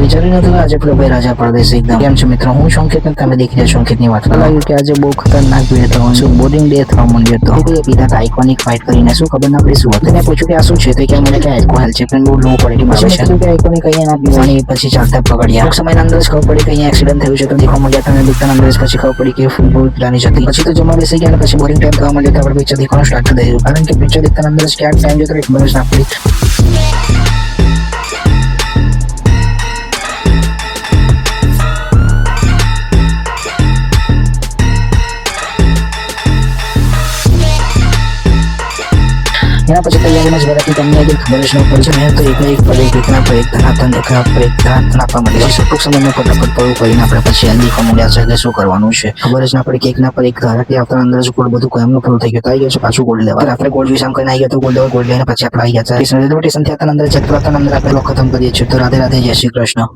વિચાર્યું નતું આજે પ્રભાઈ રાજા પરદેશી એકદમ કેમ છે મિત્રો હું સંકેત તમે દેખી રહ્યા છો અંકિતની વાત લાગ્યું કે આજે બહુ ખતરનાક ભીડ થવાનું શું બોરિંગ ડે થવા માંડ્યો તો એ પીધા આઇકોનિક ફાઇટ કરીને શું ખબર ના પડી શું હતું મેં પૂછ્યું કે આ શું છે તો કે મને કે આલ્કોહોલ છે પણ બહુ લો ક્વોલિટી માં છે કે આઇકોનિક અહીંયા ના પીવાની પછી ચાલતા પકડ્યા ટૂંક સમયના અંદર જ ખબર પડી કે અહીંયા એક્સિડન્ટ થયું છે તો દેખવા મળ્યા તમે દુકાન અંદર પછી ખબર પડી કે ફૂટબોલ પ્લાની હતી પછી તો જમા બેસી ગયા અને પછી બોરિંગ ટાઈમ થવા માંડ્યો તો આપણે પિક્ચર દેખવાનું સ્ટાર્ટ કરી દીધું કારણ કે પિક્ચર દેખતા અંદર જ ક્યાં ટાઈમ જતો ખબર જ ના પડી એના પછી તૈયારીમાં જ બધા તમને આગળ ખબર જ ન પડી છે મેં તો એક પર એક એકના પર એક ધનાતન દેખા પર એક ધનાતન આપવા માંડ્યા છે ટૂંક સમયમાં ફટાફટ પડવું કરીને આપણે પછી આ દેખવા માંડ્યા છે કે શું કરવાનું છે ખબર જ ના પડી કે એકના પર એક ધરાથી આપણા અંદર જ ગોળ બધું એમનું પૂરું થઈ ગયું આવી ગયું છે પાછું ગોળ લેવા આપણે ગોળ વિશે કરીને આવી ગયા તો ગોળ લઈને પછી આપણે આવી ગયા છે રેલવે સ્ટેશન થી અંદર ચેક કરતા અંદર આપણે ખતમ કરીએ છીએ તો રાધે રાધે જય શ્રી કૃષ્ણ